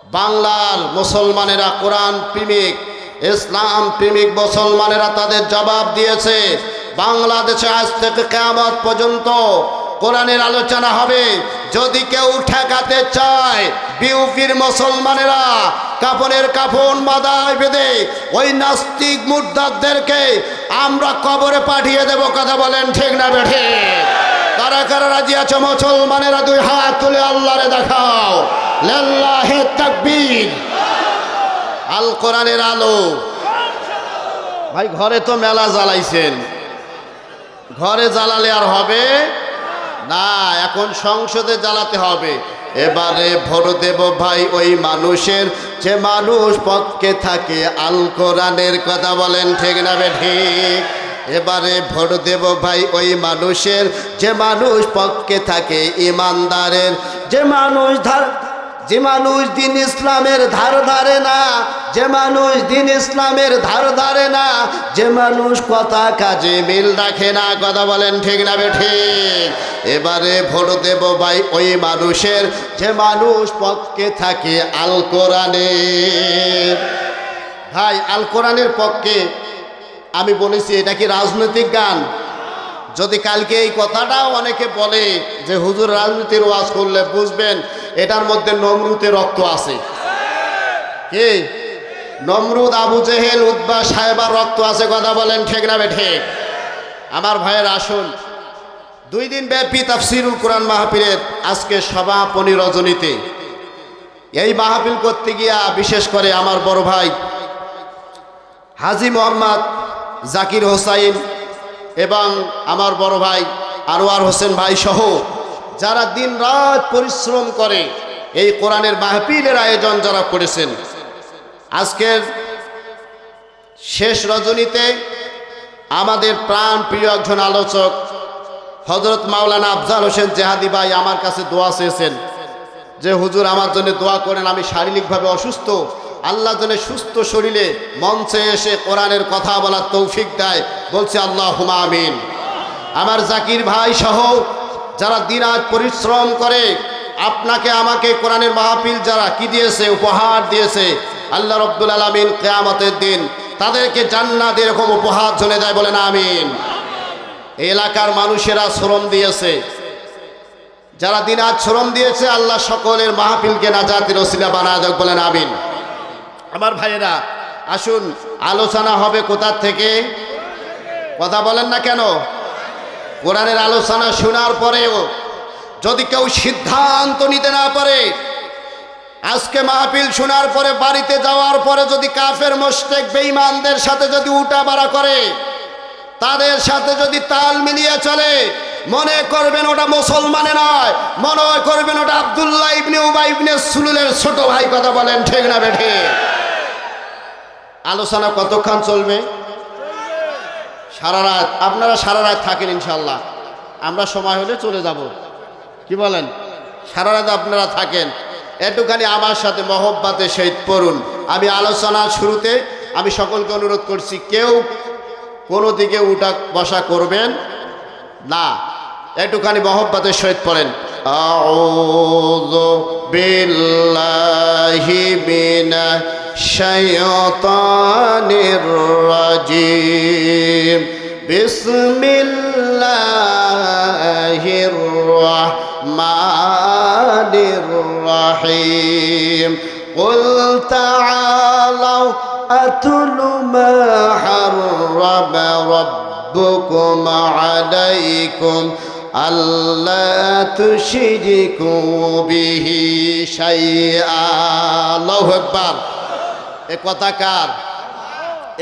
বাংলার মুসলমানেরা কোরআন প্রেমিক, ইসলাম প্রেমিক মুসলমানেরা তাদের জবাব দিয়েছে। বাংলাদেশে আজ থেকে কিয়ামত পর্যন্ত কোরআনের আলোচনা হবে। যদি কেউ ঠেকাতে চায়, বিউপির মুসলমানেরা কাফনের কাফন মাথায় বেঁধে ওই নাস্তিক মুরতাদদেরকে আমরা কবরে পাঠিয়ে দেব। কথা বলেন ঠিক না বেঠে? কারা কারা রাজি আছো মুসলমানেরা? দুই হাত তুলে আল্লাহরে দেখাও। লিল্লাহি তাকবীর। আল কোরআনের আলো। ভাই ঘরে তো মেলা জ্বালাইছেন, ঘরে জ্বালালে আর হবে না, এখন সংসদে জ্বালাতে হবে। এবারে ভোট দেব ভাই ওই মানুষের যে মানুষ পক্ষে থাকে আল কোরআনের। কথা বলেন ঠিক না বেঠিক? এবারে ভোট দেব ভাই ওই মানুষের যে মানুষ পক্ষে থাকে ইমানদারের, যে মানুষ দিন ইসলামের ধার ধারে না, যে মানুষ দিন ইসলামের ধার ধারে না, যে মানুষ কথা কাজে মিল রাখে না। কথা বলেন ঠিক না বেঠিক? এবারে ভোট দেব ভাই ওই মানুষের যে মানুষ পক্ষে থাকে আল কোরআনের। ভাই আল কোরআনের পক্ষে আমি বলেছি, এটা কি রাজনৈতিক গান? যদি কালকে এই কথাটাও অনেকে বলে যে হুজুর রাজনীতির ওয়াজ করলে বুঝবেন এটার মধ্যে নমরুদের রক্ত আছে। কি? নমরুদ, আবু জেহেল, উতবা সাহেবার রক্ত আছে। কথা বলেন ঠিক না বেঠিক? আমার ভাইয়ের আসুন, 2 দিন ব্যাপী তাফসিরুল কোরআন মাহফিলের আজকে সমাপনী রজনীতে এই মাহফিল করতে গিয়া বিশেষ করে আমার বড় ভাই হাজী মোহাম্মদ জাকির হোসাইন এবং আমার বড় ভাই আনোয়ার হোসেন ভাই সহ যারা দিন রাত পরিশ্রম করে এই কোরআনের মাহফিলের আয়োজন যারা করেছেন, আজকের শেষ রজনীতে আমাদের প্রাণ প্রিয় একজন আলোচক হযরত মাওলানা আফজাল হোসেন জেহাদি ভাই আমার কাছে দোয়া চেয়েছেন যে হুজুর আমার জন্য দোয়া করেন, আমি শারীরিকভাবে অসুস্থ, আল্লাহ যেন সুস্থ শরীরে মঞ্চে এসে কোরআনের কথা বলার তৌফিক দেয়। বলছি আল্লাহুম্মা আমিন। আমার জাকির ভাই সহ যারা দিনরাত পরিশ্রম করে আপনাকে আমাকে কোরআনের মাহফিল যারা কি দিয়েছে, উপহার দিয়েছে, আল্লাহ রাব্বুল আলামিন কিয়ামতের দিন তাদেরকে জান্নাত এরকম উপহার জনে দেয়। বলেন আমিন। এই এলাকার মানুষেরা শ্রম দিয়েছে, যারা দিনরাত শ্রম দিয়েছে, আল্লাহ সকলের মাহফিলকে নাজাতের ওসিলা বানায় দেয়। বলেন আমিন। আমার ভাইয়েরা আসুন, আলোচনা হবে কোথার থেকে? কথা বলেন না কেন? কোরআনের আলোচনা শোনার পরেও যদি কেউ সিদ্ধান্ত নিতে না পারে, আজকে মাহফিল শোনার পরে বাড়িতে যাওয়ার পরে যদি কাফের মুশরিক বেঈমানদের সাথে যদি উঠাবাড়া করে, তাদের সাথে যদি তাল মিলিয়ে চলে, মনে করবেন ওটা মুসলমানে নয়, মনে করবেন ওটা আব্দুল্লাহ ইবনে উবাই ইবনে সুলুলের ছোট ভাই। কথা বলেন ঠিক না বেঠিক? আলোচনা কতক্ষণ চলবে? সারা রাত। আপনারা সারা রাত থাকেন ইনশাল্লাহ, আমরা সময় হলে চলে যাব। কি বলেন? সারা রাত আপনারা থাকেন, একটুখানি আমার সাথে মহব্বতে সহিত পড়ুন। আমি আলোচনার শুরুতে আমি সকলকে অনুরোধ করছি, কেউ কোনো দিকে উঠা বসা করবেন না, একটুখানি মহব্বতের সহিত পড়েন। আউযু বিল্লাহি মিনাশ শাইতানির রাজিম। বিসমিল্লাহির রাহমানির রাহিম। কুল তাআলাউ আতুলু মা হাররামা রাব্বুকুম আলাইকুম আল্লা তুশরিকু বিহি শাইআ। আল্লাহু আকবার। এ কথা কার?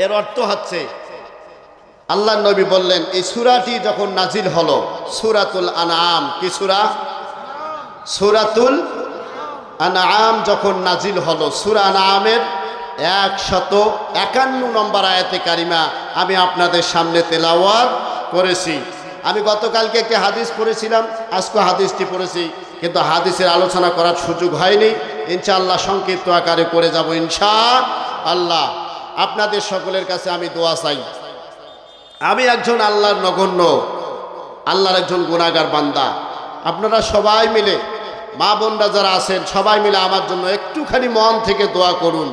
এর অর্থ হচ্ছে আল্লাহ নবী বললেন, এই সূরাটি যখন নাজিল হলো, সূরাতুল আনআম, কি সূরা? সূরাতুল আনআম যখন নাজিল হলো, সূরা আনআমের 151 নম্বর আয়াতে কারিমা আমি আপনাদের সামনে তেলাওয়াত করেছি। আমি গতকালকে একটি হাদিস পড়েছিলাম, আজকে হাদিসটি পড়েছি, কিন্তু হাদিসের আলোচনা করার সুযোগ হয়নি। ইনশাআল্লাহ সংক্ষিপ্ত আকারে করে যাব ইনশাআল্লাহ। আপনাদের সকলের কাছে আমি দোয়া চাই। আমি একজন আল্লাহর নগণ্য, আল্লাহর একজন গুনাহগার বান্দা। আপনারা সবাই মিলে মা বোনরা যারা আছেন সবাই মিলে আমার জন্য একটুখানি মন থেকে দোয়া করুন।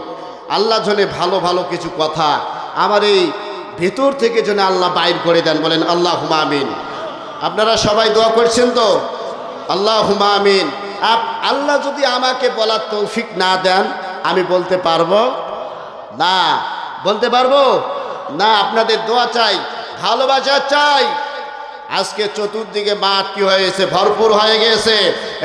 আল্লাহ জন্য ভালো ভালো কিছু কথা আমার এই ভেতর থেকে যেন আল্লাহ বাইর করে দেন, বলেন আল্লাহুম্মা আমিন। আপনারা সবাই দোয়া করছেন তো? আল্লাহুম্মা আমিন। আল্লাহ যদি আমাকে বলার তৌফিক না দেন আমি বলতে পারবো না, বলতে পারবো না। আপনাদের দোয়া চাই, ভালোবাসা চাই। আজকে চতুর্দিকে মাঠ কি হয়েছে, ভরপুর হয়ে গেছে।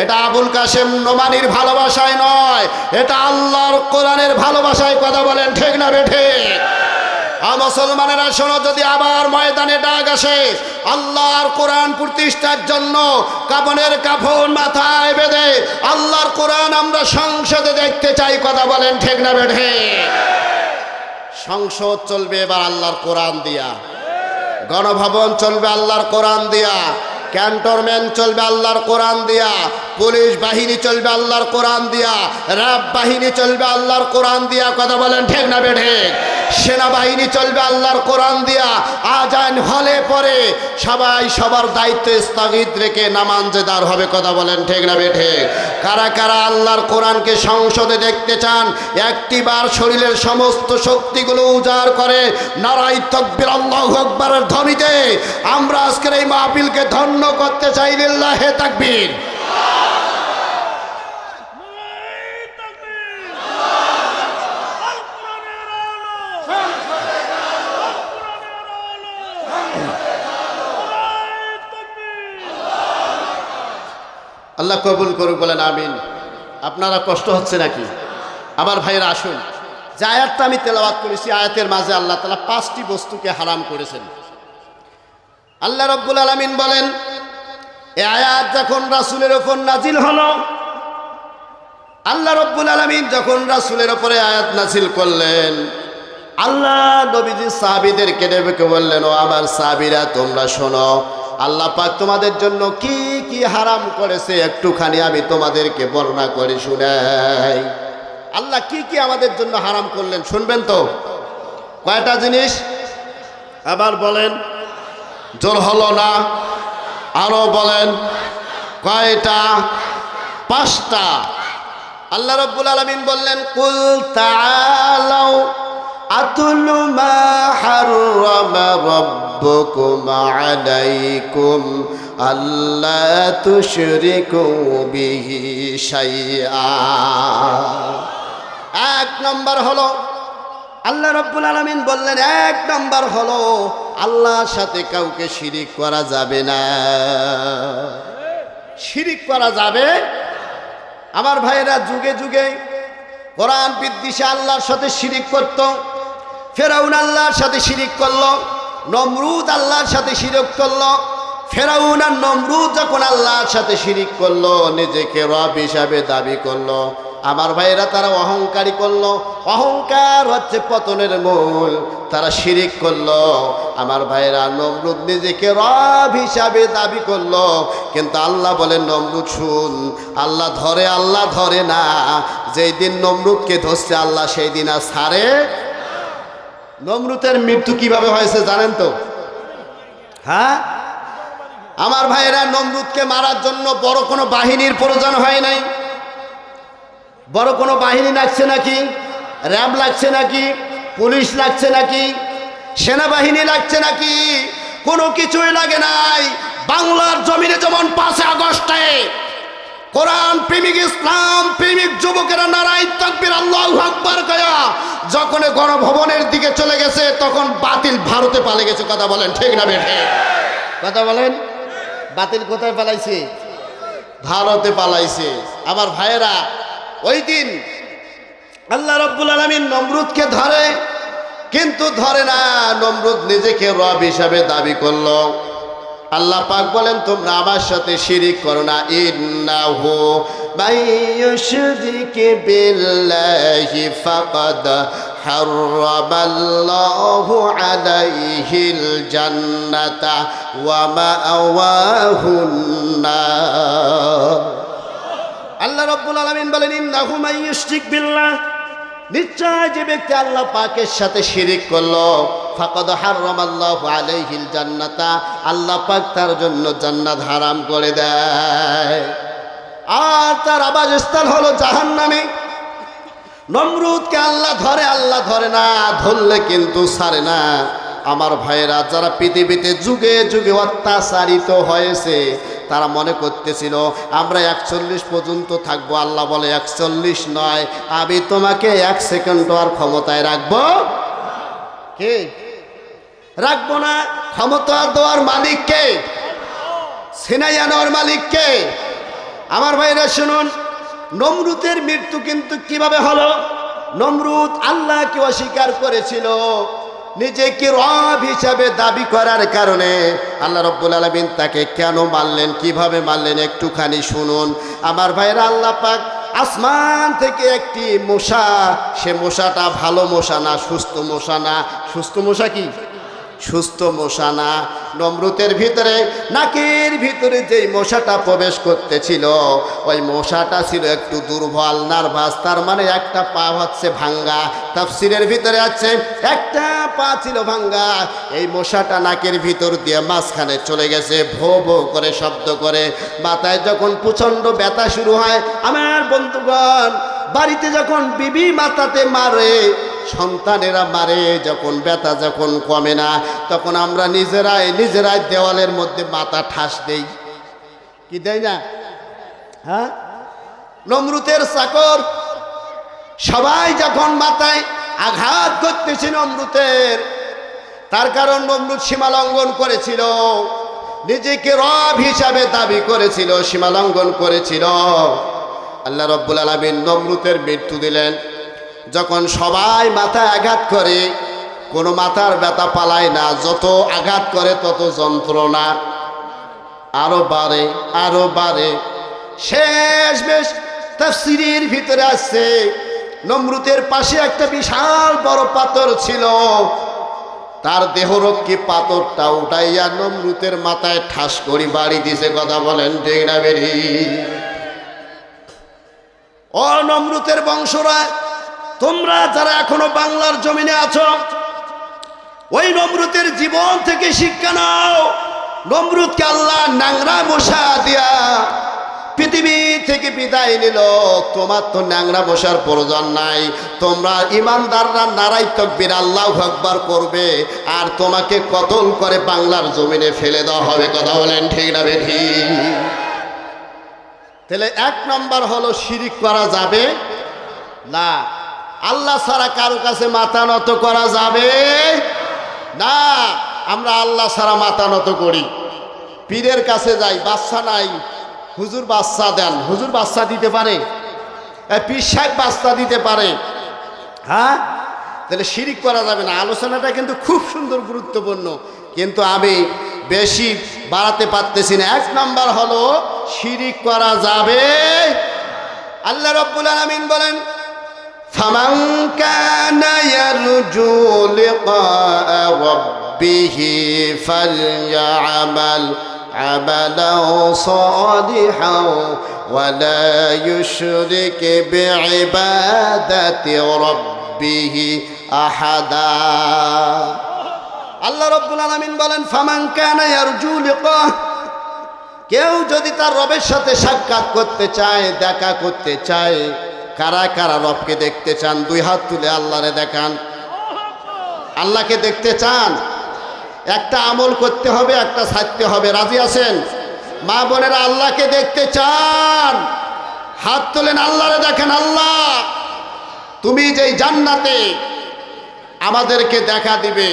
এটা আবুল কাশেম নোমানির ভালোবাসায় নয়, এটা আল্লাহর কোরআনের ভালোবাসায়। কথা বলেন ঠিক না বেঠে? মুসলমানেরা শোনো, যদি আবার ময়দানে ডাক আসে আল্লাহর কোরআন প্রতিষ্ঠার জন্য, কাফনের কাফন মাথায় বেঁধে আল্লাহর কোরআন আমরা সংসদে দেখতে চাই। কথা বলেন ঠিক না বেঠে? সংসদ চলবে এবার আল্লাহর কোরআন দিয়া, গণভবন চলবে আল্লাহর কোরআন দিয়া, ক্যান্টনমেন্ট চলবে আল্লাহর কোরআন দিয়া, পুলিশ বাহিনী চলবে আল্লাহর কোরআন দিয়া, র্যাব বাহিনী চলবে আল্লাহর কোরআন দিয়া। কথা বলেন ঠিক না বেঠে? সেনাবাহিনী চলবে আল্লাহর কোরআন দিয়া। আজান হলে পরে সবাই সবার দায়িত্ব স্থগিত রেখে নামাজেদার হবে। কথা বলেন ঠিক না বেঠে? কারা কারা আল্লাহর কোরআনকে সংসদে দেখতে চান? একটিবার শরীরের সমস্ত শক্তিগুলো উজাড় করে নারায়ে তাকবীর আল্লাহু আকবারের ধ্বনিতে আমরা আজকের এই মাহফিলকে ধন্য করতে চাই। লিল্লাহে তাকবীর। আল্লাহ কবুল করুক, বলেন আমিন। আপনারা কষ্ট হচ্ছে নাকি? আমার ভাইয়েরা আসুন, যে আয়াতটা আমি তেলাওয়াত করেছি, আয়াতের মাঝে আল্লাহ তাআলা 5টি বস্তুকে হারাম করেছেন। আল্লাহ রাব্বুল আলামিন বলেন, এই আয়াত যখন রাসূলের উপর নাজিল হলো, আল্লাহ রাব্বুল আলামিন যখন রাসূলের উপরে আয়াত নাজিল করলেন, আল্লাহ নবীজি সাহাবীদেরকে ডেকে বললেন, ও আমার সাহাবীরা তোমরা শোনো, আল্লাহ পাক তোমাদের জন্য কি কি হারাম করেছে একটুখানি আমি তোমাদেরকে বর্ণনা করে শুনাই। আল্লাহ কি কি আমাদের জন্য হারাম করলেন শুনবেন তো? কয়টা জিনিস আবার বলেন? জোর হলো না, আরো বলেন কয়টা? 5টা। আল্লাহ রাব্বুল আলামিন বললেন, কুল তাআলাউ আতুলু মা হাররামা রাব্বুকুম আলাইকুম আল্লা তুশরিকু বিহি শাইআ। 1 নম্বর হলো আল্লাহ রাব্বুল আলামিন বললেন, 1 নম্বর হলো আল্লাহর সাথে কাউকে শিরিক করা যাবে না। শিরিক করা যাবে। আমার ভাইয়েরা যুগে যুগে কোরআন বিদ্বেষে আল্লাহর সাথে শিরিক করত। ফেরাউন আল্লাহর সাথে শিরিক করলো, নমরুদ আল্লাহর সাথে শিরিক করলো। ফেরাউন আর নমরুদ যখন আল্লাহর সাথে শিরিক করলো, নিজেকে রব হিসাবে দাবি করলো। আমার ভাইয়েরা তারা অহংকারী করলো। অহংকার হচ্ছে পতনের মূল। তারা শিরিক করলো। আমার ভাইয়েরা নমরুদ নিজেকে রব হিসাবে দাবি করলো, কিন্তু আল্লাহ বলেন, নমরুদ শুন, আল্লাহ ধরে না। যেই দিন নমরুদকে ধরছে আল্লাহ, সেই দিন আর ছাড়ে। নমরুদের মৃত্যু কিভাবে হয়েছে জানেন তো? হ্যাঁ, আমার ভাইয়েরা নমরুদকে মারার জন্য বড় কোনো বাহিনীর প্রয়োজন হয় নাই। বড় কোনো বাহিনী লাগছে নাকি? র্যাব লাগছে নাকি? পুলিশ লাগছে নাকি? সেনাবাহিনী লাগছে নাকি? কোনো কিছুই লাগে নাই। বাংলার জমিনে যেমন 5 আগস্টে কোরআন প্রেমিক, ইসলাম প্রেমিক যুবকেরা নারায়ে তাকবীর আল্লাহু আকবার কয়া যখন গণভবনের দিকে চলে গেছে, তখন বাতিল ভারতে পালে গেছে। কথা বলেন ঠিক না বেঠে? কথা বলেন, বাতিল কোথায় পালাইছে? ভারতে পালাইছে। আমার ভাইয়েরা, ওই দিন আল্লাহ রাব্বুল আলামিন নমরুদকে ধরে, কিন্তু ধরে না। নমরুদ নিজেকে রব হিসাবে দাবি করলো। আল্লাহ পাক বলেন, তোমরা আমার সাথে শিরিক করো না। ইন্নাহু মাইয়ুশরিক বিল্লাহি ফাকাদ হারামাল্লাহু আলাইহিল জান্নাতা ওয়া মাআওয়াহুন নার। আল্লাহ রাব্বুল আলামিন বলেন, ইন্নাহু মাইয়ুশরিক বিল্লাহ, নিশ্চয় যে ব্যক্তি আল্লাহ পাকের সাথে শিরিক করলো, ফাকাদ হারামাল্লাহু আলাইহিল জান্নাতা, আল্লাহ পাক তার জন্য জান্নাত হারাম করে দেয়। আর তার আবাসস্থান হলো জাহান্নামে। নমরুদকে আল্লাহ ধরে না, ধরলে কিন্তু ছাড়ে না। আমার ভাইয়েরা, যারা পৃথিবীতে যুগে যুগে অত্যাচারিত হয়েছে, তারা মনে করতেছিল আমরা 41 পর্যন্ত থাকবো। আল্লাহ বলে 41 নয়, আমি তোমাকে 1 সেকেন্ড আর ক্ষমতায় রাখবো কে? রাখবো না। ক্ষমতা দেওয়ার মালিক কে? ছিনাইয়া নেওয়ার মালিক কে? আমার ভাইরা শুনুন, নমরুদের মৃত্যু কিন্তু কিভাবে হলো? নমরুদ আল্লাহকে অস্বীকার করেছিল, নিজেকে রব হিসাবে দাবি করার কারণে আল্লাহ রাব্বুল আলামিন তাকে কেন মারলেন, কিভাবে মারলেন একটুখানি শুনুন। আমার ভাইরা, আল্লাহ পাক আসমান থেকে একটি মশা, সে মশাটা ভালো মশা না, সুস্থ মশা না। সুস্থ মশা কি? সুস্থ মশা না। নমরুদের ভিতরে, নাকের ভিতরে যেই মশাটা প্রবেশ করতেছিল, ওই মশাটা ছিল একটু দুর্বল, নার্ভাস। তার মানে একটা পা হচ্ছে ভাঙ্গা। তাফসীরের ভিতরে আছে একটা পা ছিল ভাঙ্গা। এই মশাটা নাকের ভিতর দিয়ে মাঝখানে চলে গেছে, ভো ভো করে শব্দ করে। মাথায় যখন প্রচণ্ড ব্যথা শুরু হয়, আমার বন্ধুগণ, বাড়িতে যখন বিবি মাথাতে মারে, সন্তানেরা মারে, যখন ব্যথা যখন কমে না, তখন আমরা নিজেরাই দেওয়ালের মধ্যে মাথা ঠাস দেই, কি দেয় না? হ্যাঁ, নমরুদের চাকর সবাই যখন মাথায় আঘাত করতেছে নমরুদের, তার কারণ নমরুদ সীমা লঙ্ঘন করেছিল, নিজেকে রব হিসাবে দাবি করেছিল, সীমা লঙ্ঘন করেছিল। আল্লাহ রাব্বুল আলামিন নমরুদের মৃত্যু দিলেন। যখন সবাই মাথায় আঘাত করে, কোনো মাথার ব্যথা পালায় না, যত আঘাত করে তত যন্ত্রণা আরো বাড়ে, আরো বাড়ে। শেষ বেশ তাফসীরের ভিতরে আসছে, নমরুদের পাশে একটা বিশাল বড় পাথর ছিল, তার দেহরক্ষী পাথরটা উঠাইয়া নমরুদের মাথায় ঠাস করি বাড়ি দিছে। কথা বলেন ঠিক না বেরি? ও নমরুদের বংশরা, তোমরা যারা এখনো বাংলার জমিনে আছো, ওই নমরুদের জীবন থেকে শিক্ষা নাও। নমরুদকে আল্লাহ ন্যাংরা মশা দিয়া পৃথিবী থেকে বিদায় নিল। তোমার তো ন্যাংরা মশার প্রয়োজন নাই। তোমরা ইমানদাররা নারাই তাকবীর আল্লাহু আকবার করবে, আর তোমাকে কতল করে বাংলার জমিনে ফেলে দেওয়া হবে। কথা বলেন ঠিক না বেঠি? তাহলে 1 নম্বর হলো শিরিক করা যাবে না। আল্লাহ ছাড়া কারো কাছে মাথা নত করা যাবে না। আমরা আল্লাহ ছাড়া মাথা নত করি, পীরের কাছে যাই, বাচ্চা নাই, হুজুর বাচ্চা দেন। হুজুর বাচ্চা দিতে পারে? পীর সাহেব বাচ্চা দিতে পারে। হ্যাঁ, তাহলে শিরিক করা যাবে না। আলোচনাটা কিন্তু খুব সুন্দর, গুরুত্বপূর্ণ, কিন্তু আমি বেশি বাড়াতে পারতেছি না। 1 নম্বর হলো শিরিক করা যাবে। আল্লাহ রাব্বুল আলামিন বলেন, فمن كان يرجو لقاء ربه فليعمل عملا صالحا ولا يشرك بعبادة ربه أحدا। আল্লাহ রাব্বুল আলামিন বলেন, ফামান কানা ইয়ারজু লিকা, কেউ যদি তার রবের সাথে সাক্ষাৎ করতে চায়, দেখা করতে চায়। কারা কারা রবকে দেখতে চান? 2 হাত তুলে আল্লাহরে দেখান। আল্লাহকে দেখতে চান? একটা আমল করতে হবে, একটা ছাড়তে হবে। রাজি আছেন? মা বোনেরা, আল্লাহকে দেখতে চান? হাত তোলেন, আল্লাহরে দেখেন। আল্লাহ, তুমি যেই জান্নাতে আমাদেরকে দেখা দিবে,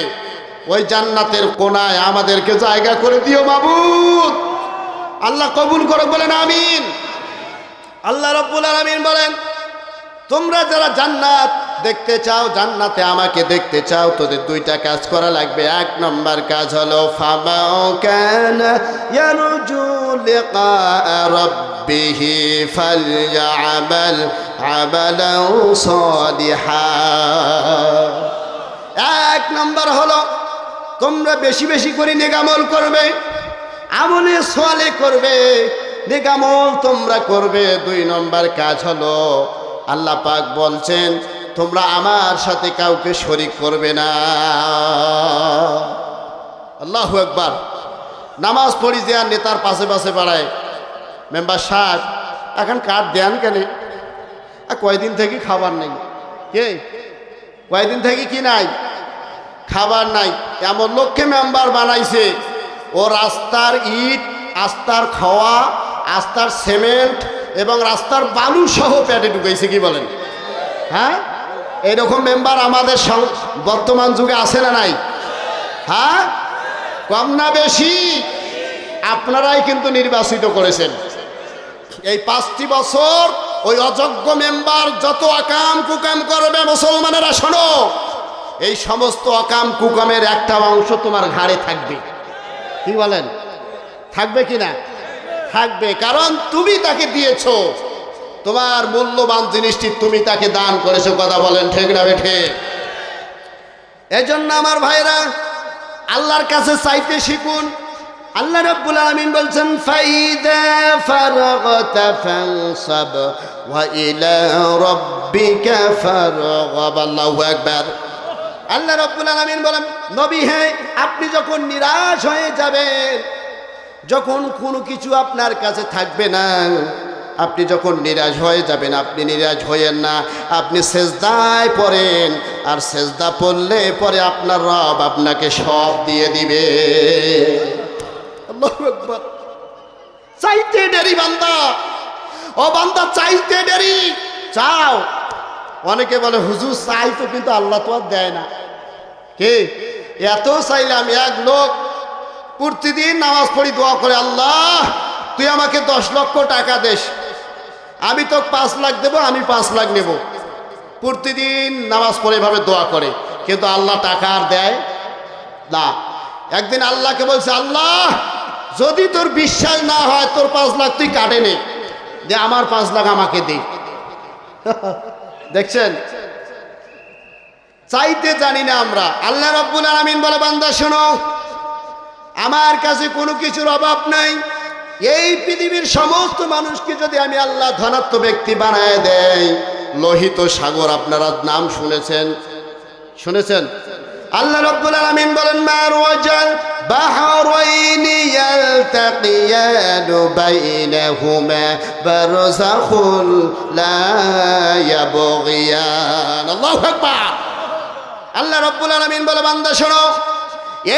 ওই জান্নাতের কোনায় আমাদেরকে জায়গা করে দিও মাবুদ। আল্লাহ কবুল করো, বলেন আমিন। আল্লাহ রাব্বুল আলামিন বলেন, তোমরা যারা জান্নাত দেখতে চাও, জান্নাতে আমাকে দেখতে চাও, তোদের 2টা কাজ করা লাগবে। 1 নম্বর কাজ হলো ফামান কানা ইয়ারজু লিকা রাব্বিহি ফালইআমাল আমালান সালিহা। 1 নম্বর হলো তোমরা বেশি বেশি করে নেকামল করবে, আমলে সালেহ করবে, নেকামল তোমরা করবে। 2 নম্বর কাজ হলো, আল্লাহ পাক বলছেন, তোমরা আমার সাথে কাউকে শরীক করবে না। আল্লাহু আকবার। নামাজ পড়ি যে আর নেতার পাশে পাশে বাড়ায়, মেম্বার সাহেব এখন কার্ড দেন কেন? কয়দিন থেকে খাবার নেই। কে কয়দিন থেকে কি নাই? খাবার নাই। এমন লোককে মেম্বার বানাইছে, ও রাস্তার ইট, রাস্তার খাওয়া, রাস্তার সিমেন্ট এবং রাস্তার বালু সহ পেটে ঢুকাইছে। কি বলেন? হ্যাঁ, এইরকম মেম্বার আমাদের বর্তমান যুগে আছে না নাই? হ্যাঁ, কম না বেশি? আপনারাই কিন্তু নির্বাচিত করেছেন। এই 5টি বছর ওই অযোগ্য মেম্বার যত আকাম কুকাম করবে, মুসলমানেরা শোনো, এই সমস্ত আকাম কুকামের একটা অংশ তোমার ঘাড়ে থাকবে। কি বলেন? থাকবে কি না? থাকবে, কারণ তুমি তাকে দিয়েছো, তোমার মূল্যবান জিনিসটি তুমি তাকে দান করেছো। কথা বলেন ঠিক না বেঠে? এই জন্য আমার ভাইরা, আল্লাহর কাছে চাইতে শিখুন। আল্লাহ রাব্বুল আলামিন বলছেন, ফাইদা ফারাগতা ফানসাব ওয়া ইলা রাব্বিকা ফারগাব। আল্লাহু আকবার। আল্লাহ রাব্বুল আলামিন বলেন, নবী হে, আপনি যখন নিরাশ হয়ে যাবেন, যখন কোনো কিছু আপনার কাছে থাকবে না, আপনি যখন নিরাশ হয়ে যাবেন, আপনি নিরাশ হয়েন না, আপনি সেজদায় পড়েন। আর সেজদা পড়লে পরে আপনার রব আপনাকে সব দিয়ে দিবে। আল্লাহু আকবার। চাইতে দেরি বান্দা, ও বান্দা চাইতে দেরি, চাও। অনেকে বলে হুজুর চাই তো, কিন্তু আল্লাহ তো আর দেয় না। কে? এত চাইলাম। এক লোক প্রতিদিন নামাজ পড়ি, দোয়া করে, আল্লাহ তুই আমাকে 10 লক্ষ টাকা দেস, আমি তো 5 লাখ দেবো, আমি 5 লাখ নেব। প্রতিদিন নামাজ পড়ে এভাবে দোয়া করে, কিন্তু আল্লাহ টাকা আর দেয় না। একদিন আল্লাহকে বলছে, আল্লাহ যদি তোর বিশ্বাস না হয়, তোর 5 লাখ তুই কাটে নে, যে আমার 5 লাখ আমাকে দে। দেখছেন, চাইতে জানি না আমরা। আল্লাহ রাব্বুল আলামিন বলে, বান্দা শোনো, আমার কাছে কোনো কিছুর অভাব নাই। এই পৃথিবীর সমস্ত মানুষকে যদি আমি আল্লাহ ধনাত্ম ব্যক্তি বানায় দেই, লোহিত সাগর, আপনারা নাম শুনেছেন? শুনেছেন? আল্লাহ রাব্বুল আলামিন বলেন, মারওয়াজাল বাহরাইনি ইয়ালতাকিয়ান বাইনাহুমা বারযাখুন লা ইয়াবগিয়ান। আল্লাহু আকবার। আল্লাহ রাব্বুল আলামিন বলে, বান্দা শোনো,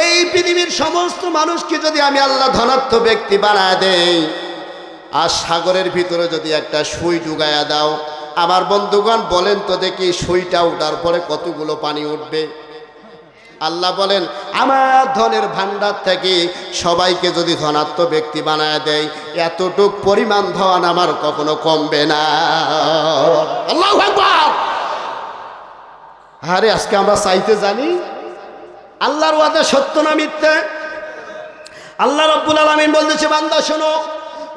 এই পৃথিবীর সমস্ত মানুষকে যদি আমি আল্লাহ ধনাত্ম ব্যক্তি বানায় দেই, আর সাগরের ভিতরে যদি একটা সুই ডুগায়া দাও, আমার বন্ধুগণ বলেন তো দেখি, সুইটা উঠার পরে কতগুলো পানি উঠবে? আল্লাহ বলেন, আমার ধনের ভান্ডার থেকে সবাইকে যদি ধনাত্ম ব্যক্তি বানায় দেয়, এতটুক পরিমাণ ধন আমার কখনো কমবে না। আল্লাহু আকবার। আরে আজকে আমরা চাইতে জানি? আল্লাহর ওয়াদা সত্য না মিথ্যা? আল্লাহ রাব্বুল আলামিন বলতেছে, বান্দা শোনো,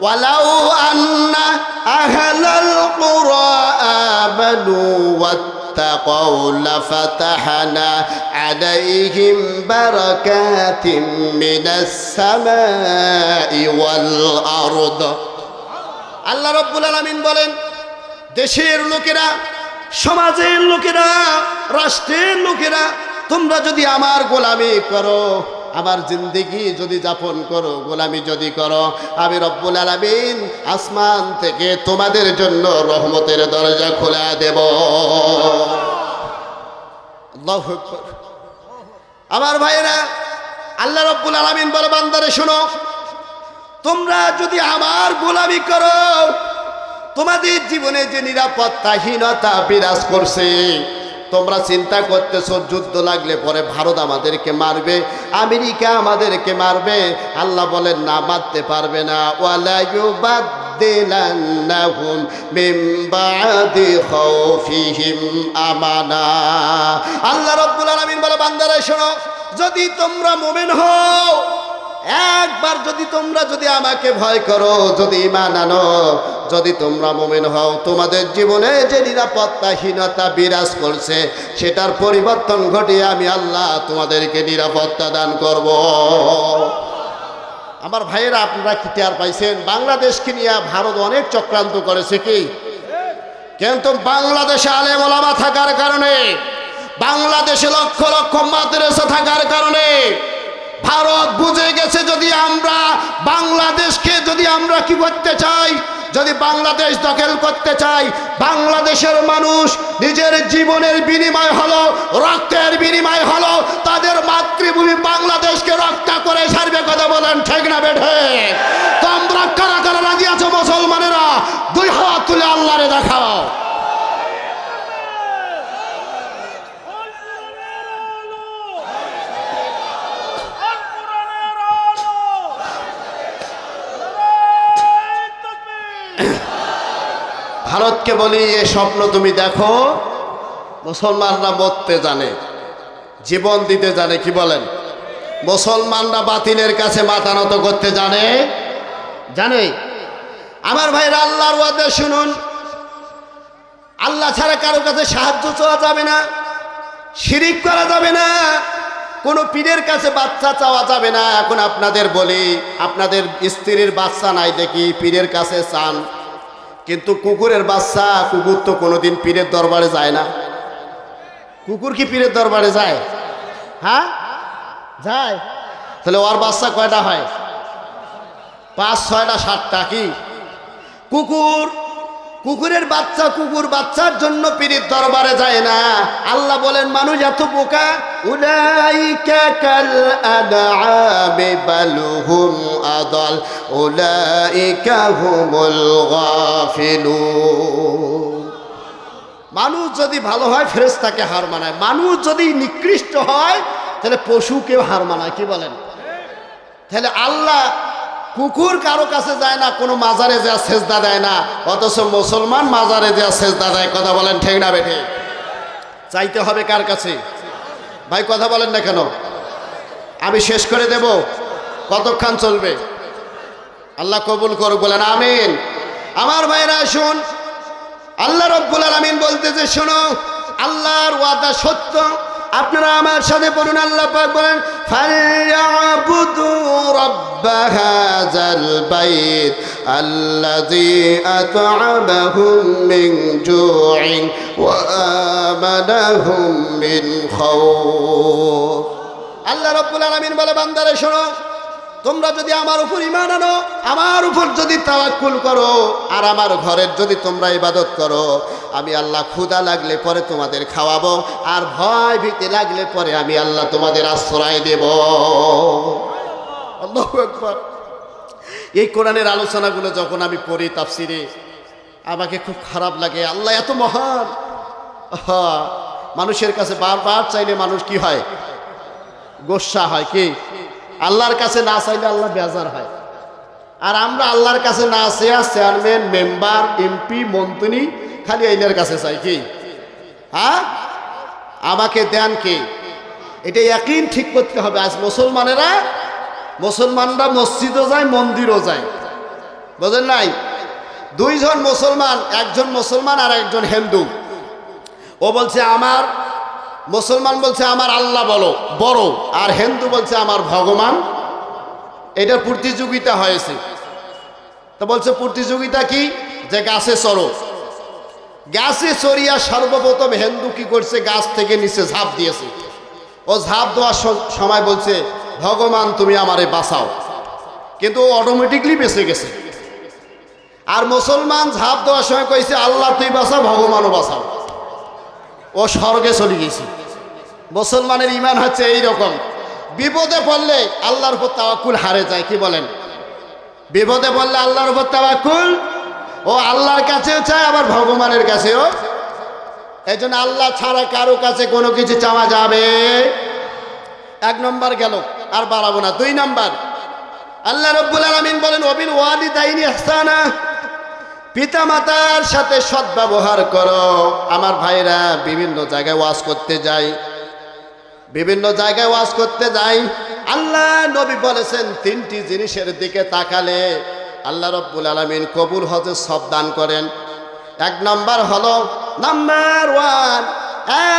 ওয়ালাউ আন্না আহলাল কুরা আমানু ওয়াত্তাকাউ লাফাতাহনা আলাইহিম বারাকাতিম মিনাস সামাই ওয়াল আরদ। আল্লাহ রাব্বুল আলামিন বলেন, দেশের লোকেরা, সমাজের লোকেরা, রাষ্ট্রের লোকেরা, তোমরা যদি আমার গোলামি করো, আমার জিন্দেগি যদি যাপন করো, গোলামি যদি করো, আমি রব্বুল আলামিন আসমান থেকে তোমাদের জন্য রহমতের দরজা খুলে দেব। আল্লাহু আকবার। আমার ভাইরা, আল্লাহ রব্বুল আলামিন বলে, বান্দারে শোনো, তোমরা যদি আমার গোলামি করো, তোমাদের জীবনে যে নিরাপত্তাহীনতা বিরাজ করছে, তোমরা চিন্তা করতেছো যুদ্ধ লাগলে পরে ভারত আমাদেরকে মারবে, আমেরিকা আমাদেরকে মারবে। আল্লাহ বলেন, না, মারতে পারবে না। ওয়ালা ইউবাদদিলান্নাহুম মিন বাদি খাউফিহিম আমানা। আল্লাহ রাব্বুল আলামিন বলে, বান্দারা শোনো, যদি তোমরা মুমিন হও, একবার যদি আমাকে ভয় করো, যদি ঈমান আনো, যদি তোমরা মুমিন হও, তোমাদের জীবনে যে নিরাপত্তাহীনতা বিরাজ করছে, সেটার পরিবর্তন ঘটিয়ে আমি আল্লাহ তোমাদেরকে নিরাপত্তা দান করব। আমার ভাইয়েরা, আপনারা কি টের পাইছেন? বাংলাদেশকে নিয়ে ভারত অনেক চক্রান্ত করেছে কি? কিন্তু বাংলাদেশে আলেম ওলামা থাকার কারণে, বাংলাদেশে লক্ষ লক্ষ মাদ্রাসা থাকার কারণে ভারত বুঝে গেছে, যদি আমরা বাংলাদেশকে যদি আমরা কি করতে চাই, যদি বাংলাদেশ দখল করতে চাই, বাংলাদেশের মানুষ নিজের জীবনের বিনিময় হলো, রক্তের বিনিময় হলো, তাদের মাতৃভূমি বাংলাদেশকে রক্ষা করে ছাড়বে। কথা বলেন ঠিক না বেঠে? তোমরা কারা কারা রাজি আছো মুসলমানেরা? দুই হাত তুলে আল্লাহরে দেখাও। ভারতকে বলি, এ স্বপ্ন তুমি দেখো, মুসলমানরা মরতে জানে, জীবন দিতে জানে। কি বলেন? মুসলমানরা বাতিলের কাছে মাথা নত করতে জানে। আমার ভাইরা, আল্লাহর ওয়াদা শুনুন। আল্লাহ ছাড়া কারো কাছে সাহায্য চাওয়া যাবে না, শিরিক করা যাবে না, কোনো পীরের কাছে বাচ্চা চাওয়া যাবে না। এখন আপনাদের বলি, আপনাদের স্ত্রীর বাচ্চা নাই দেখি পীরের কাছে চান, কিন্তু কুকুরের বাচ্চা, কুকুর তো কোনোদিন পীরের দরবারে যায় না। কুকুর কি পীরের দরবারে যায়? হ্যাঁ, যায়। তাহলে ওর বাচ্চা কয়টা হয়? 5, 6টা, 7টা। কি কুকুরের বাচ্চা, কুকুর বাচ্চার জন্য পীরের দরবারে যায় না। আল্লাহ বলেন মানুষ এত বোকা, উলাইকা কাল আনআমি বাল হুম আদাল উলাইকা হুমুল গাফিলুন। মানুষ যদি ভালো হয় ফেরেশতাকে হার মানায়, মানুষ যদি নিকৃষ্ট হয় তাহলে পশুকেও হার মানায়। কি বলেন? তাহলে আল্লাহ, কুকুর কারো কাছে যায় না, কোনো মাজারে যা সেজদা দেয় না, অথচ মুসলমান মাজারে যা সেজদা দেয়। কথা বলেন ঠিক না বেঠে? চাইতে হবে কার কাছে? ভাই কথা বলেন না কেন? আমি শেষ করে দেব, কতক্ষণ চলবে? আল্লাহ কবুল করুক, বলেন আমিন। আমার ভাইরা শুন, আল্লাহ রব্বুল আলামিন বলতেছে, শোনো আল্লাহর ওয়াদা সত্য। আপনারা আমার সাথে বলুন, আল্লাহ পাক বলেন, ফালইয়াবুদু রাব্ব হাযাল বাইত আল্লাযী আত'আমাহুম মিন জু'ইন ওয়া আমানাহুম মিন খাউফ। আল্লাহ রব্বুল আলামিন বলে, বান্দারে শোনো, তোমরা যদি আমার উপর ঈমান আনো, আমার উপর যদি তাওয়াক্কুল করো, আর আমার ঘরের যদি তোমরা ইবাদত করো, আমি আল্লাহ ক্ষুধা লাগলে পরে তোমাদের খাওয়াবো, আর ভয় ভীতি লাগলে পরে আমি আল্লাহ তোমাদের আশ্রয় দেব। আল্লাহু আকবার। এই কোরআনের আলোচনাগুলো যখন আমি পড়ি তাফসিরে, আমাকে খুব খারাপ লাগে। আল্লাহ এত মহান। মানুষের কাছে বারবার চাইলে মানুষ কি হয়? গোসা হয়। কি? আল্লাহর কাছে না চাইলে আল্লাহ বেজার হয়। আর আমরা আল্লাহর কাছে না চেয়ে চেয়ারম্যান, মেম্বার, এমপি, মন্ত্রী খালি আইনের কাছে চাই। কি? হ্যাঁ, আমাকে দেন কে? এটা ইয়াকিন ঠিক করতে হবে। আজ মুসলমানরা মসজিদও যায়, মন্দিরও যায়। বোঝেন নাই? দুইজন মুসলমান, একজন মুসলমান আর একজন হিন্দু। ও বলছে আমার, মুসলমান বলছে আমার আল্লাহ বড়, আর হিন্দু বলছে আমার ভগবান। এটা প্রতিযোগিতা হয়েছে। তো বলছে প্রতিযোগিতা কি? যে গাছে চড়ো। গাছে চড়িয়া সর্বপ্রথম হিন্দু কি করছে? গাছ থেকে নিচে ঝাঁপ দিয়েছে। ও ঝাঁপ দেওয়ার সময় বলছে, ভগবান তুমি আমারে বাঁচাও, কিন্তু ও অটোমেটিকলি বেঁচে গেছে। আর মুসলমান ঝাঁপ দেওয়ার সময় কইছে, আল্লাহ তুই বাঁচাও, ভগবানও বাঁচাও। ও স্বর্গে চলে গেছে। মুসলমানের ঈমান হচ্ছে এই রকম, বিপদে পড়লে আল্লাহর উপর তাওয়াক্কুল হারে যায়। কি বলেন? বিপদে পড়লে আল্লাহর উপর তাওয়াক্কুল, ও আল্লাহর কাছেও চায়, আবার ভগবানের কাছেও। এই জন্য আল্লাহ ছাড়া কারো কাছে কোনো কিছু চাওয়া যাবে। 1 নম্বর গেল, আর বাড়াবো না। 2 নম্বর, আল্লাহ রব্বুল আলামিন বলেন, ওয়াবিল ওয়ালিদাইনি ইহসানা, পিতা মাতার সাথে সদ্ব্যবহার করো। আমার ভাইরা বিভিন্ন জায়গায় ওয়াজ করতে যাই, আল্লাহ নবী বলেছেন 3টি জিনিসের দিকে তাকালে আল্লাহ রব্বুল আলামিন কবুল হজে সব দান করেন। 1 নম্বর হলো,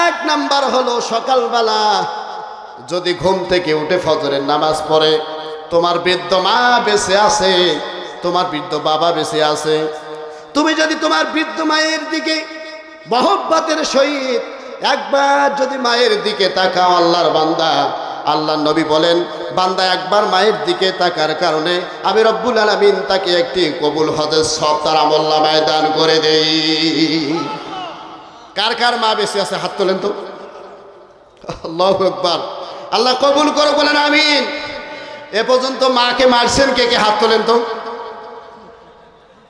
এক নাম্বার হলো সকালবেলা যদি ঘুম থেকে উঠে ফজরের নামাজ পড়ে, তোমার বৃদ্ধ মা বেঁচে আছে, তোমার বৃদ্ধ বাবা বেঁচে আছে, তুমি যদি তোমার বৃদ্ধ মায়ের দিকে মহব্বতের সহিত একবার যদি মায়ের দিকে তাকাও, আল্লাহর বান্দা, আল্লাহ নবী বলেন, বান্দা একবার মায়ের দিকে তাকার কারণে আমি রব্বুল আলামিন তাকে একটি কবুল হজের সব তার আমলনামায় দান করে দেই। কার কার মা বেশি আছে হাত তোলেন তো। আল্লাহু আকবার। আল্লাহ কবুল করো বলেন আমিন। এ পর্যন্ত মাকে মারছেন কে কে হাত তোলেন তো।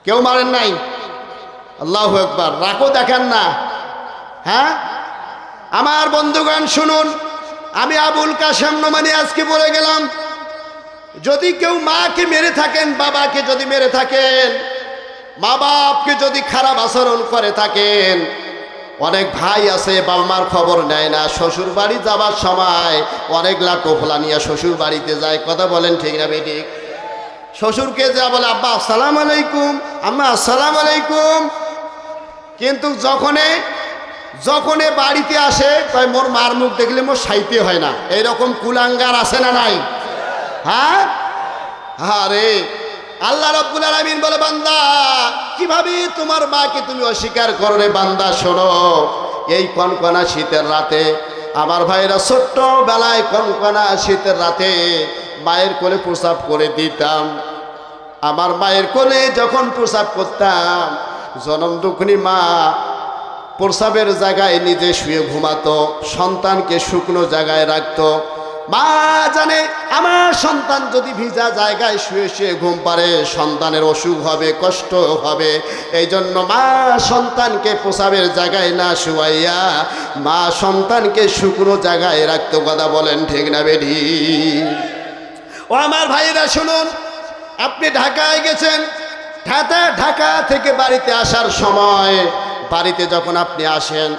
কেউ মারেন নাই। আল্লাহু আকবার। রাখো দেখেন না। হ্যাঁ আমার বন্ধুগণ শুনুন, আমি আবুল কাশেম নোমানী আজকে বলে গেলাম, যদি কেউ মাকে মেরে থাকেন, বাবাকে যদি মেরে থাকেন, মা বাপকে যদি খারাপ আচরণ করে থাকেন, অনেক ভাই আছে বাবা মার খবর নেয় না, শ্বশুর বাড়ি যাবার সময় অনেক লাটোফলা নিয়ে শ্বশুর বাড়িতে যায়। কথা বলেন ঠিক না বেঠিক? শ্বশুরকে যা বলে আব্বা আসসালামু আলাইকুম, আম্মা আসসালামু আলাইকুম, কিন্তু যখনে বাড়িতে আসে তাই মোর মার মুখ দেখলে মোর সাইতে হয় না। এইরকম কুলাঙ্গার আছে না নাই? হ্যাঁ আরে আল্লাহ রাব্বুল আলামিন বলে, বান্দা কিভাবে তোমার মাকে তুমি অস্বীকার করো রে বান্দা। শোনো, এই কনকনা শীতের রাতে আমার ভাইরা ছোট্ট বেলায় কনকনা শীতের রাতে মায়ের কোলে প্রসাব করে দিতাম। আমার মায়ের কোলে যখন প্রসাব করতাম, জনম দুঃখিনী মা প্রসাবের জায়গায় নিজে শুয়ে ঘুমাতো, সন্তানকে শুকনো জায়গায় রাখতো। মা জানে আমার সন্তান যদি ভিজা জায়গায় শুয়ে শুয়ে ঘুম পারে সন্তানের অসুখ হবে, কষ্ট হবে। এই জন্য মা সন্তানকে প্রসাবের জায়গায় না শুয়াইয়া মা সন্তানকে শুকনো জায়গায় রাখতো। কথা বলেন ঠিক না বেডি? ও আমার ভাইরা শুনুন, আপনি ঢাকায় গেছেন, ঢাকা থেকে বাড়িতে আসার সময়, বাড়িতে যখন আপনি আসেন,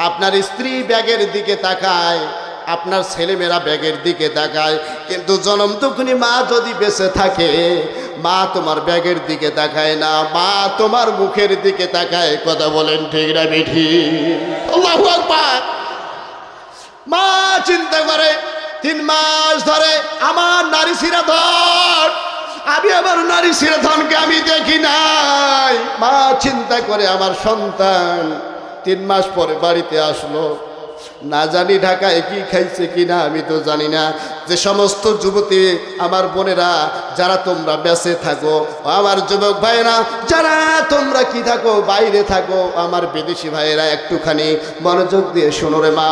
আপনার স্ত্রী ব্যাগের দিকে তাকায়, আপনার ছেলেমেয়েরা ব্যাগের দিকে তাকায়, কিন্তু জনম দুঃখিনী মা যদি বেঁচে থাকে, মা তোমার ব্যাগের দিকে তাকায় না, মা তোমার মুখের দিকে তাকায়। কথা বলেন ঠিক না বেঠি? আল্লাহু আকবার। মা চিন্তা করে 3 মাস ধরে আমার নারী শিরাধন, আমি আমার নারী শিরাধনকে আমি দেখি নাই। মা চিন্তা করে আমার সন্তান 3 মাস পরে বাড়িতে আসলো, না জানি ঢাকায় কি খাইছে কিনা আমি তো জানি না। যে সমস্ত যুবতী আমার বোনেরা যারা তোমরা বেঁচে থাকো, আমার যুবক ভাইয়েরা যারা তোমরা কি থাকো বাইরে থাকো, আমার বিদেশি ভাইয়েরা একটুখানি মনোযোগ দিয়ে শোনো রে মা,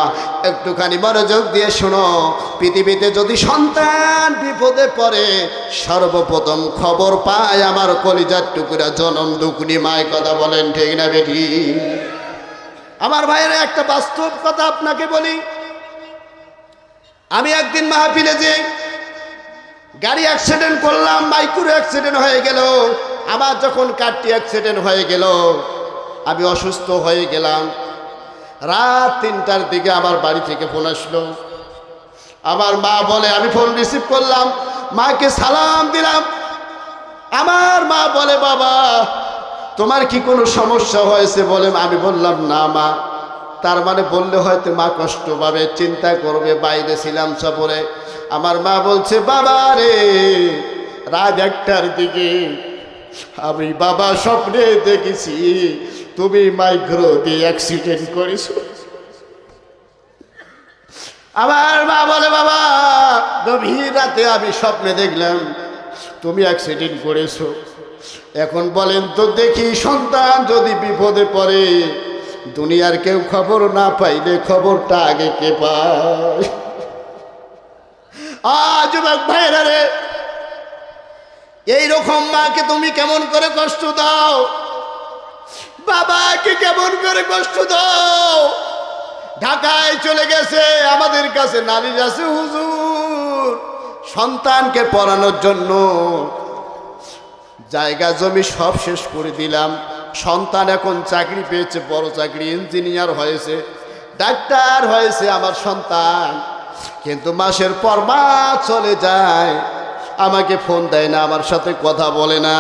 একটুখানি মনোযোগ দিয়ে শোনো। পৃথিবীতে যদি সন্তান বিপদে পড়ে সর্বপ্রথম খবর পায় আমার কলিজার টুকরা জনম দুঃখিনী মায়। কথা বলেন ঠিক না বেটি? আমার ভাইয়েরা একটা বাস্তব কথা আপনাকে বলি। আমি একদিন মাহফিলে যে গাড়ি অ্যাক্সিডেন্ট করলাম, বাইকুর অ্যাক্সিডেন্ট হয়ে গেল, আমার যখন কারটি অ্যাক্সিডেন্ট হয়ে গেল, আমি অসুস্থ হয়ে গেলাম। রাত 3টার দিকে আমার বাড়ি থেকে ফোন আসলো। আমার মা বলে, আমি ফোন রিসিভ করলাম, মাকে সালাম দিলাম। আমার মা বলে, বাবা তোমার কি কোনো সমস্যা হয়েছে? বলে, আমি বললাম না মা। তার মানে বললে হয়তো মা কষ্ট পাবে, চিন্তা করবে, বাইরে ছিলাম সফরে। আমার মা বলছে, বাবা রে রাত 1টার দিকে আমি বাবা স্বপ্নে দেখেছি তুমি মাইক্রো দিয়ে অ্যাক্সিডেন্ট করেছো। আমার মা বলে, বাবা গভীর রাতে আমি স্বপ্নে দেখলাম তুমি অ্যাক্সিডেন্ট করেছো। এখন বলেন তো দেখি, সন্তান যদি বিপদে পড়ে দুনিয়ার কেউ খবর না পাইলে খবরটা আগে কে পায়? যুবক ভাইরা রে, এইরকম মাকে তুমি কেমন করে কষ্ট দাও, বাবাকে কেমন করে কষ্ট দাও। ঢাকায় চলে গেছে, আমাদের কাছে নালিশ আছে, হুজুর সন্তানকে পড়ানোর জন্য জায়গা জমি সব শেষ করে দিলাম, সন্তান এখন চাকরি পেয়েছে, বড় চাকরি, ইঞ্জিনিয়ার হয়েছে, ডাক্তার হয়েছে আমার সন্তান, কিন্তু মাসের পর মাস চলে যায়, আমাকে ফোন দেয় না, আমার সাথে কথা বলে না।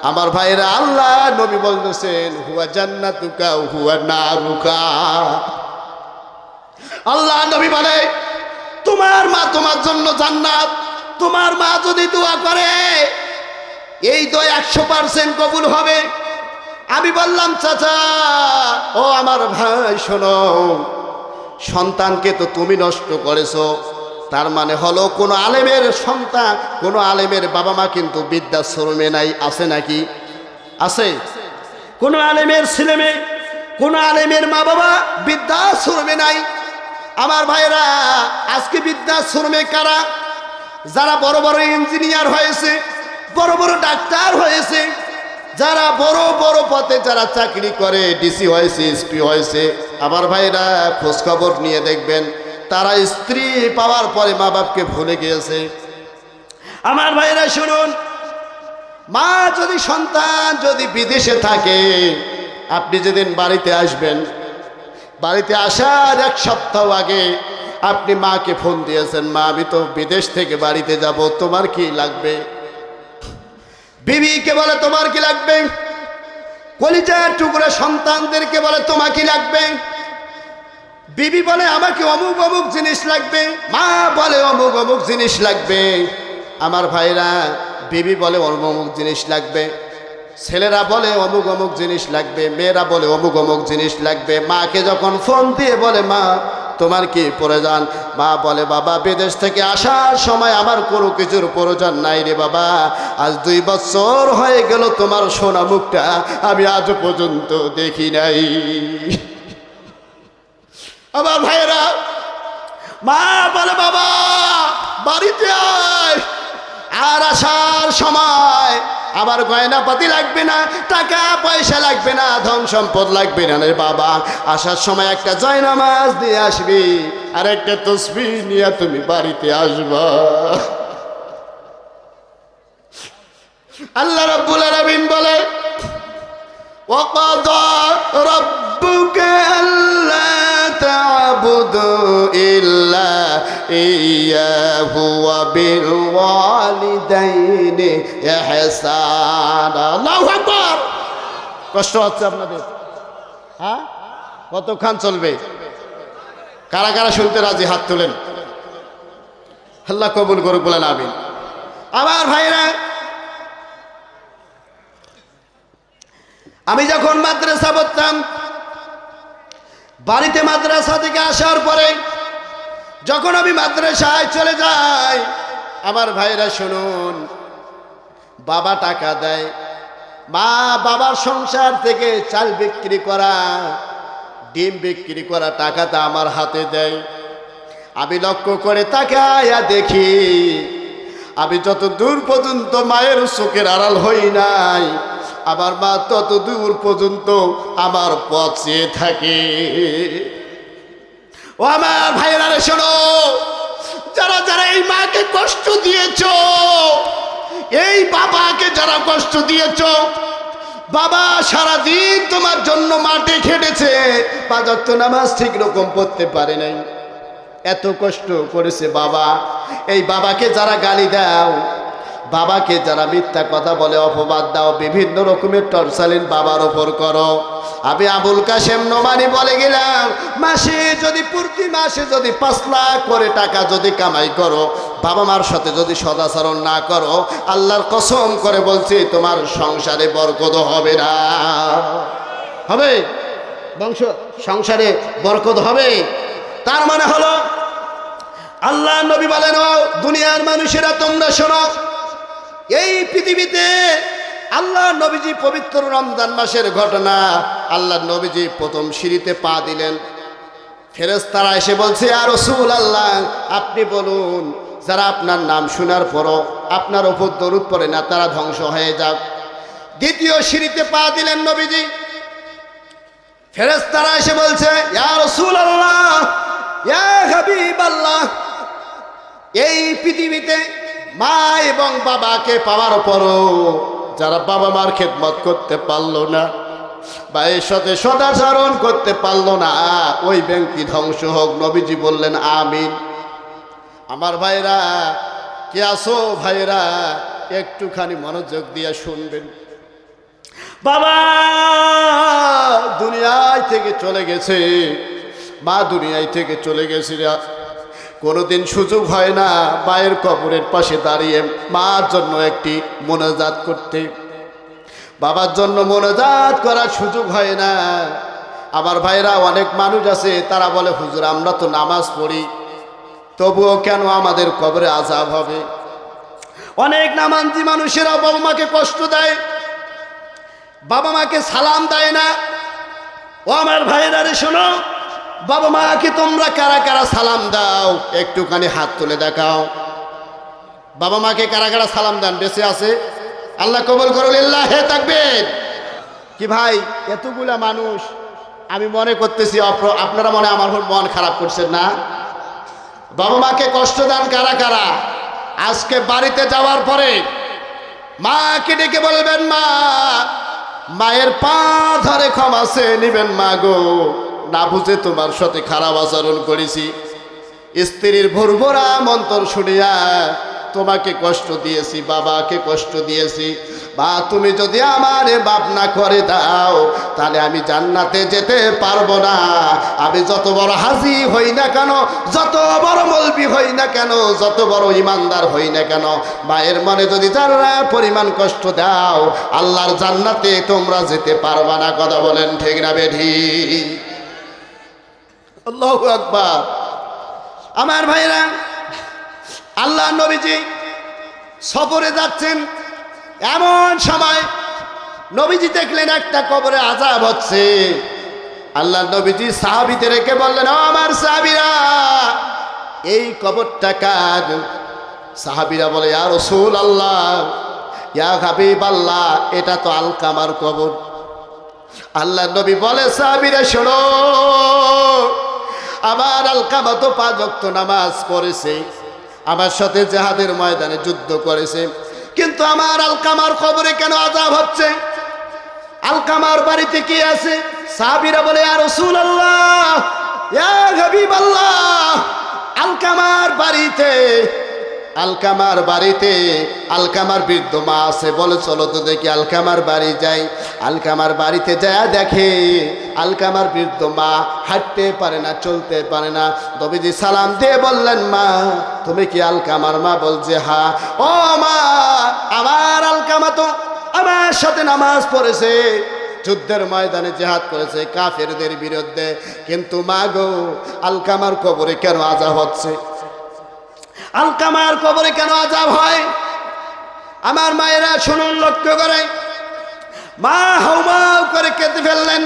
আমার ভাইরা, আল্লাহ নবী বলতেছেন, হুয়া জান্নাতুকা হুয়া নারুকা। আল্লাহ নবী বলে, তোমার মা তোমার জন্য জান্নাত। তোমার মা যদি দোয়া করে এই দোয়া 100% কবুল হবে। আমি বললাম, চাচা ও আমার ভাই শোনো, সন্তানকে তো তুমি নষ্ট করেছো, তার মানে হলো কোনো আলেমের সন্তান, কোনো আলেমের বাবা মা কিন্তু বৃদ্ধাশ্রমে নাই, আছে নাকি? আছে। কোনো আলেমের ছেলে মেয়ে, কোনো আলেমের মা বাবা বৃদ্ধাশ্রমে নাই। আমার ভাইরা, আজকে বৃদ্ধাশ্রমে কারা? যারা বড় বড় ইঞ্জিনিয়ার হয়েছে, বড় বড় ডাক্তার হয়েছে, যারা বড় বড় পদে যারা চাকরি করে, ডিসি হয়েছে, এসপি হয়েছে। আমার ভাইরা, খোঁজ খবর নিয়ে দেখবেন তারা স্ত্রী পাওয়ার পরে মা বাপকে ভুলে গিয়েছে। আমার ভাইরা শুনুন, মা যদি সন্তান যদি বিদেশে থাকে, আপনি যেদিন বাড়িতে আসবেন, বাড়িতে আসার 1 সপ্তাহ আগে আপনি মাকে ফোন দিয়েছেন, মা আমি তো বিদেশ থেকে বাড়িতে যাব, তোমার কি লাগবে? বিবিকে বলে তোমার কি লাগবে? কলিজার টুকরা সন্তানদেরকে বলে তোমার কি লাগবে? বিবি বলে আমাকে অমুক অমুক জিনিস লাগবে, মা বলে অমুক অমুক জিনিস লাগবে। আমার ভাইরা, বিবি বলে অমুক অমুক জিনিস লাগবে, ছেলেরা বলে অমুক অমুক জিনিস লাগবে, মেয়েরা বলে অমুক অমুক জিনিস লাগবে। মাকে যখন ফোন দিয়ে বলে মা তোমার কি প্রয়োজন, মা বলে বাবা বিদেশ থেকে আসার সময় আমার কোনো কিছুর প্রয়োজন নাই রে বাবা, আজ 2 বছর হয়ে গেল তোমার সোনা মুখটা আমি আজ পর্যন্ত দেখি নাই। আমার ভাইয়েরা, মা বলে বাবা বাড়িতে আয়, আর আসার সময় আমার গয়নাপাতি লাগবে না, টাকা পয়সা লাগবে না, ধন সম্পদ লাগবে না রে বাবা, আসার সময় একটা জয়নামাজ দিয়ে আসবি আর একটা তসবিহ নিয়ে তুমি বাড়িতে আসবা। আল্লাহ রাব্বুল আলামিন বলে ওয়াকাদা রাব্বুকা আল্লা তা'বুদু ইল্লা ইয়াহু ওয়া বিল ওয়ালিদাইনি ইহসানা। আল্লাহু আকবার। কষ্ট হচ্ছে আপনাদের? হ্যাঁ, কতক্ষণ চলবে? কারা কারা শুনতে রাজি হাত তোলেন। আল্লাহ কবুল করুক, বলেন আমিন। আমার ভাইরা, আমি যখন মাদ্রাসা পড়তাম, বাড়িতে মাদ্রাসা থেকে আসার পরে যখন আমি মাদ্রাসায় চলে যাই, আমার ভাইরা শুনুন, বাবা টাকা দেয়, মা বাবার সংসার থেকে চাল বিক্রি করা, ডিম বিক্রি করা টাকাটা আমার হাতে দেয়। আমি লক্ষ্য করে তাকায়া দেখি, আমি যত দূর পর্যন্ত মায়ের চোখের আড়াল হই নাই, আমার মা তত দূর পর্যন্ত আমার পথ চেয়ে থাকে। ও আমার ভাইরা রে শোনো, যারা যারা এই মাকে কষ্ট দিয়েছ, এই বাবাকে যারা কষ্ট দিয়েছ, বাবা সারাদিন তোমার জন্য মাঠে খেটেছে, 5 ওয়াক্ত নামাজ ঠিক রকম পড়তে পারে নাই, এত কষ্ট করেছে বাবা। এই বাবাকে যারা গালি দাও, বাবাকে যারা মিথ্যা কথা বলে অপবাদ দাও, বিভিন্ন রকমের টর্চারিং বাবার ওপর করো, আমি আবুল কাশেম নোমানি বলে গেলাম, মাসে যদি প্রতি মাসে যদি 5 লাখ করে টাকা যদি কামাই করো, বাবা মার সাথে যদি সদাচরণ না করো, আল্লাহর কসম করে বলছি তোমার সংসারে বরকত হবে না। হবে? সংসারে বরকত হবে। তার মানে হলো আল্লাহ নবী বলেন, ও দুনিয়ার মানুষেরা তোমরা শোনো, এই পৃথিবীতে আল্লাহ নবীজি পবিত্র রমজান মাসের ঘটনা, আল্লাহ নবীজি প্রথম সিঁড়িতে পা দিলেন, ফেরেশতারা এসে বলছে ইয়া রাসূলুল্লাহ আপনি বলুন, যারা আপনার নাম শোনার পরও আপনার উপর দরুদ পড়ে না তারা ধ্বংস হয়ে যাক। দ্বিতীয় সিঁড়িতে পা দিলেন নবীজি, ফেরেশতারা এসে বলছে ইয়া রাসূলুল্লাহ ইয়া হাবিবাল্লাহ, এই পৃথিবীতে মা এবং বাবাকে পাওয়ার পরও যারা বাবা মার খেদমত করতে পারলো না, ভাইয়ের সাথে সদাচরণ করতে পারলো না, ওই ব্যক্তি ধ্বংস হোক। নবীজি বললেন আমিন। আমার ভাইরা কে আসো, ভাইরা একটুখানি মনোযোগ দিয়ে শুনবেন। বাবা দুনিয়ায় থেকে চলে গেছে, মা দুনিয়ায় থেকে চলে গেছে, কোনোদিন সুযোগ হয় না মায়ের কবরের পাশে দাঁড়িয়ে মার জন্য একটি মোনাজাত করতে, বাবার জন্য মোনাজাত করার সুযোগ হয় না। আমার ভাইরা অনেক মানুষ আছে তারা বলে হুজুর আমরা তো নামাজ পড়ি, তবুও কেন আমাদের কবরে আযাব হবে? অনেক নামাজি মানুষেরা বাবা মাকে কষ্ট দেয়, বাবা মাকে সালাম দেয় না। ও আমার ভাইরা রে শোনো, বাবা মাকে তোমরা কারা কারা সালাম দাও একটুখানি হাত তুলে দেখাও। বাবা মাকে কারা কারা সালাম দেন বেঁচে আছে? আল্লাহ কবুল করুন, লিল্লাহে তাকবীর। কি ভাই, এতগুলা মানুষ, আমি মনে করতেছি আপনারা মনে আমার মন খারাপ করছেন না? বাবা মাকে কষ্ট দেন কারা কারা? আজকে বাড়িতে যাওয়ার পরে মাকে ডেকে বলবেন, মা, মায়ের পা ধরে ক্ষমা চেয়ে নিবেন। মা গো, না বুঝে তোমার সাথে খারাপ আচরণ করেছি, স্ত্রীর ভুরভুরা মন্তর শুনিয়া তোমাকে কষ্ট দিয়েছি, বাবাকে কষ্ট দিয়েছি। বা তুমি যদি আমারে বাপ না করে দাও তাহলে আমি জান্নাতে যেতে পারবো না। আমি যত বড় হাজি হই না কেন, যত বড় মলবি হই না কেন, যত বড় ইমানদার হই না কেন, মায়ের মনে যদি যারা পরিমাণ কষ্ট দাও আল্লাহর জান্নাতে তোমরা যেতে পারবা না। কথা বলেন ঠিক না বেঠিক? আল্লাহু আকবার। আমার ভাইরা, আল্লাহ নবীজি সফরে যাচ্ছেন, এমন সময় নবীজি দেখলেন একটা কবরে আযাব হচ্ছে। আল্লাহ নবীজি সাহাবীদের রেখে বললেন, ও আমার সাহাবীরা, এই কবরটা কার? সাহাবীরা বলে, ইয়া রাসূলুল্লাহ, ইয়া হাবিবাল্লাহ, এটা তো আলকামার কবর। আল্লাহ নবী বলে, সাহাবীরা শোনো, আমার আলকামা তো 5 ওয়াক্ত নামাজ পড়েছে, আমার সাথে জিহাদের ময়দানে যুদ্ধ করেছে, কিন্তু আমার আলকামার কবরে কেন আযাব হচ্ছে? আলকামার বাড়িতে কি আছে? সাহাবীরা বলে, ইয়া রাসূলুল্লাহ, ইয়া হাবিবাল্লাহ, আলকামার বাড়িতে আলকামার বৃদ্ধ মা আছে। বলে, চলো তো দেখি আলকামার বাড়ি যাই। আলকামার বাড়িতে যায় দেখে আলকামার বৃদ্ধ মা হাঁটতে পারে না, চলতে পারে না। নবীজি সালাম দিয়ে বললেন, মা, তুমি কি আলকামার মা? বলছে, হ্যাঁ। ও মা, আমার আলকামা তো আমার সাথে নামাজ পড়েছে, যুদ্ধের ময়দানে জিহাদ করেছে কাফেরদের বিরুদ্ধে, কিন্তু মা গো, আলকামার কবরে কেন আযাব হচ্ছে? আলকামার কবরে কেন আযাব হয়? আমার মায়েরা শুনুন, লক্ষ্য করে। মা হাউমাউ করে কেঁদে ফেললেন।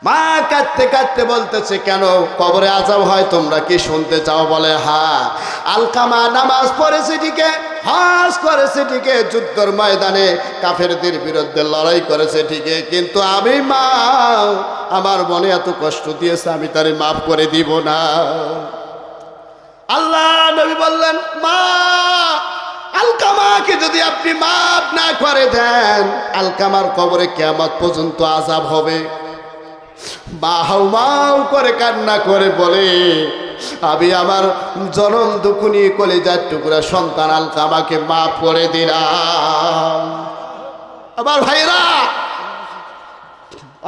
মা কাঁদতে কাঁদতে বলতেছে, কেন কবরে আযাব হয় তোমরা কি শুনতে চাও? বলে, হ্যাঁ, আলকামা নামাজ পড়েছে ঠিকই, হজ করেছে ঠিকই, যুদ্ধের ময়দানে কাফেরদের বিরুদ্ধে লড়াই করেছে ঠিকই, কিন্তু আমি মা, আমার মনে এত কষ্ট দিয়েছে, আমি তারে মাফ করে দিব না। আল্লাহ নবী বললেন, মা, আলকামাকে যদি আপনি মাফ না করে দেন, আলকামার কবরে কিয়ামত পর্যন্ত আযাব হবে। মা হাউমাউ করে কান্না করে বলে, আমি আমার জনম দুকুনি কলিজার টুকরা সন্তান আলকামাকে মাফ করে দিলাম। আমার ভাইরা,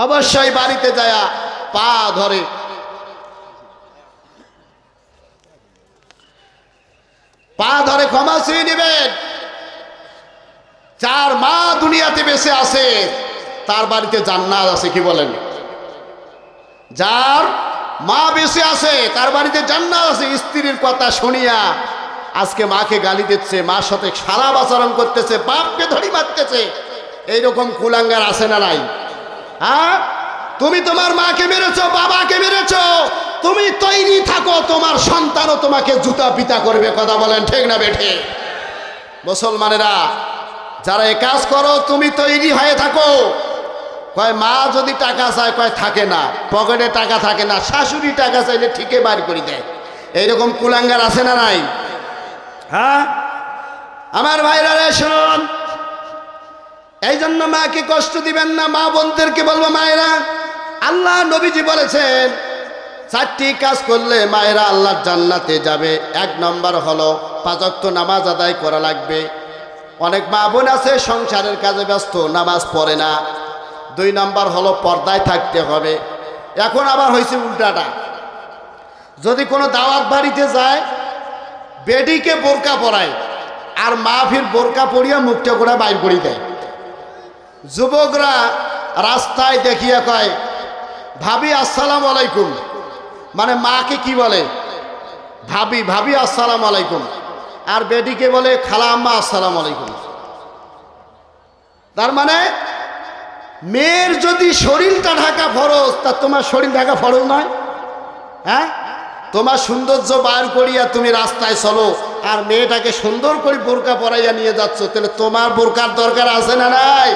অবশ্যই বাড়িতে যায় পা ধরে ক্ষমা চেয়ে নেবেন। যার মা দুনিয়াতে বেঁচে আছে তার বাড়িতে জান্নাত আছে। কি বলেন? যার মা বেঁচে আছে তার বাড়িতে জান্নাত আছে। স্ত্রীর কথা শুনিয়া আজকে মাকে গালি দিচ্ছে, মার সাথে খারাপ আচরণ করতেছে, বাপকে ধরি মারতেছে, এইরকম কুলাঙ্গার আছে না নাই? হ্যাঁ, তুমি তোমার মাকে মেরেছো, বাবাকে মেরেছো, তুমি তৈরি থাকো, তোমার সন্তানও তোমাকে জুতা পিতা করবে। কথা বলেন ঠিক না বেঠে? মুসলমানেরা যারা এই কাজ করো, তুমি তৈরি হয়ে থাকো। কয় মা যদি টাকা চায়, কয় থাকে না, পকেটে টাকা থাকে না, শাশুড়ি টাকা চাইলে ঠিকই বাইর করে দেয়। এইরকম কুলাঙ্গার আছে না নাই? হ্যাঁ, আমার ভাইরা রে শুনুন, এই জন্য মাকে কষ্ট দিবেন না। মা বোনদেরকে বলবো, মায়েরা, আল্লাহ নবীজি বলেছেন 4টি কাজ করলে মায়েরা আল্লাহর জান্নাতে যাবে। 1 নম্বর হলো 5 ওয়াক্ত নামাজ আদায় করা লাগবে। অনেক মা বোন আছে সংসারের কাজে ব্যস্ত, নামাজ পড়ে না। 2 নম্বর হলো পর্দায় থাকতে হবে। এখন আবার হয়েছে উল্টাটা, যদি কোনো দাওয়াত বাড়িতে যায় বেডিকে বোরকা পরায় আর মাহফির বোরকা পরিয়া মুখটা করে বাইর করে দেয়। যুবকরা রাস্তায় দেখিয়া কয়, ভাবি আসসালামু আলাইকুম, মানে মাকে কি বলে? ভাবি ভাবি আসসালামু আলাইকুম, আর বেটিকে বলে খালা আম্মা আসসালামু আলাইকুম। তার মানে মেয়ের যদি শরীরটা ঢাকা ফরজ, তা তোমার শরীর ঢাকা ফরজ নয়? হ্যাঁ, তোমার সৌন্দর্য বার করিয়া তুমি রাস্তায় চলো, আর মেয়েটাকে সুন্দর করে বোরকা পরাইয়া নিয়ে যাচ্ছ, তাহলে তোমার বোরকার দরকার আছে না নাই?